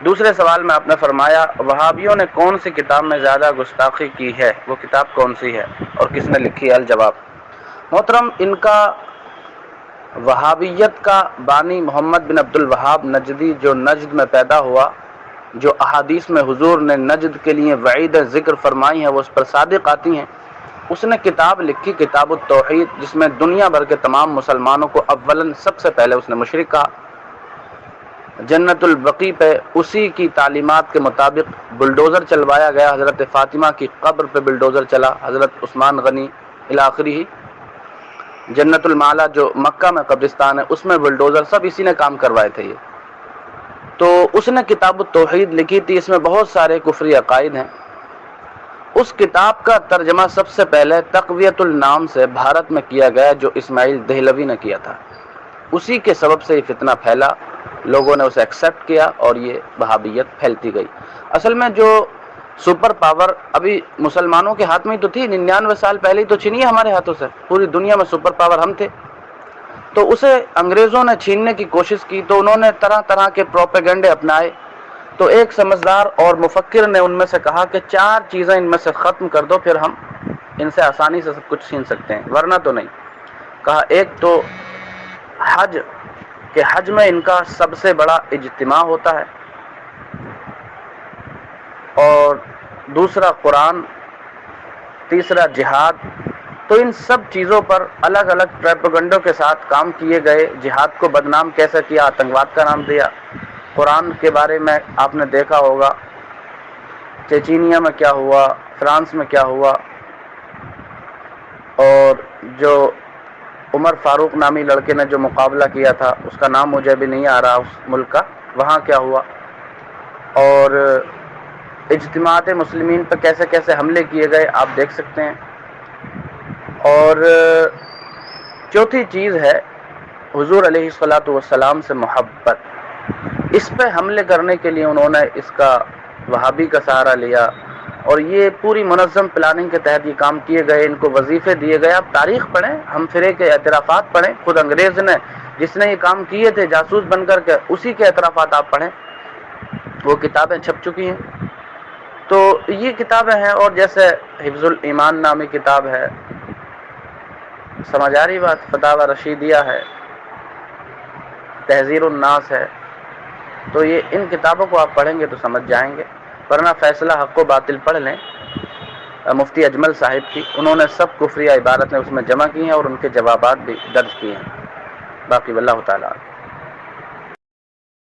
دوسرے سوال میں آپ نے فرمایا وہابیوں نے کون سی کتاب میں زیادہ گستاخی کی ہے، وہ کتاب کون سی ہے اور کس نے لکھی ہے؟ الجواب، محترم، ان کا وہابیت کا بانی محمد بن عبد الوہاب نجدی، جو نجد میں پیدا ہوا، جو احادیث میں حضور نے نجد کے لیے وعید ذکر فرمائی ہیں وہ اس پر صادق آتی ہیں، اس نے کتاب لکھی کتاب التوحید، جس میں دنیا بھر کے تمام مسلمانوں کو اولاً سب سے پہلے اس نے مشرک کہا۔ جنت البقیع پہ اسی کی تعلیمات کے مطابق بلڈوزر چلوایا گیا، حضرت فاطمہ کی قبر پہ بلڈوزر چلا، حضرت عثمان غنی الاخری ہی، جنت المعلا جو مکہ میں قبرستان ہے اس میں بلڈوزر، سب اسی نے کام کروائے تھے یہ۔ تو اس نے کتاب التوحید لکھی تھی، اس میں بہت سارے کفری عقائد ہیں۔ اس کتاب کا ترجمہ سب سے پہلے تقویت النام سے بھارت میں کیا گیا، جو اسماعیل دہلوی نے کیا تھا، اسی کے سبب سے یہ فتنہ پھیلا، لوگوں نے اسے ایکسیپٹ کیا اور یہ وہابیت پھیلتی گئی۔ اصل میں جو سپر پاور ابھی مسلمانوں کے ہاتھ میں ہی تو تھی، 99 سال پہلے ہی تو چھینی ہے ہمارے ہاتھوں سے، پوری دنیا میں سپر پاور ہم تھے، تو اسے انگریزوں نے چھیننے کی کوشش کی، تو انہوں نے طرح طرح کے پروپیگنڈے اپنائے۔ تو ایک سمجھدار اور مفکر نے ان میں سے کہا کہ 4 چیزیں ان میں سے ختم کر دو، پھر ہم ان سے آسانی سے سب کچھ چھین سکتے ہیں، ورنہ تو نہیں۔ کہا ایک تو حج، کہ حج میں ان کا سب سے بڑا اجتماع ہوتا ہے، اور دوسرا قرآن، تیسرا جہاد۔ تو ان سب چیزوں پر الگ الگ پروپیگنڈوں کے ساتھ کام کیے گئے۔ جہاد کو بدنام کیسے کیا، آتنکواد کا نام دیا۔ قرآن کے بارے میں آپ نے دیکھا ہوگا چیچینیا میں کیا ہوا، فرانس میں کیا ہوا، اور جو عمر فاروق نامی لڑکے نے جو مقابلہ کیا تھا، اس کا نام مجھے بھی نہیں آ رہا اس ملک کا، وہاں کیا ہوا، اور اجتماعات مسلمین پہ کیسے کیسے حملے کیے گئے آپ دیکھ سکتے ہیں۔ اور چوتھی چیز ہے حضور علیہ الصلاۃ والسلام سے محبت، اس پہ حملے کرنے کے لیے انہوں نے اس کا وہابی کا سہارا لیا، اور یہ پوری منظم پلاننگ کے تحت یہ کام کیے گئے، ان کو وظیفے دیے گئے۔ آپ تاریخ پڑھیں، ہم فرے کے اعترافات پڑھیں، خود انگریز نے جس نے یہ کام کیے تھے جاسوس بن کر کے، اسی کے اعترافات آپ پڑھیں، وہ کتابیں چھپ چکی ہیں۔ تو یہ کتابیں ہیں، اور جیسے حفظ الایمان نامی کتاب ہے، سمجھ آ رہی بات، فتاوی رشیدیہ ہے، تحذیر الناس ہے، تو یہ ان کتابوں کو آپ پڑھیں گے تو سمجھ جائیں گے، ورنہ فیصلہ حق و باطل پڑھ لیں مفتی اجمل صاحب کی، انہوں نے سب کفریہ عبارتیں اس میں جمع کی ہیں اور ان کے جوابات بھی درج کیے ہیں، باقی واللہ تعالیٰ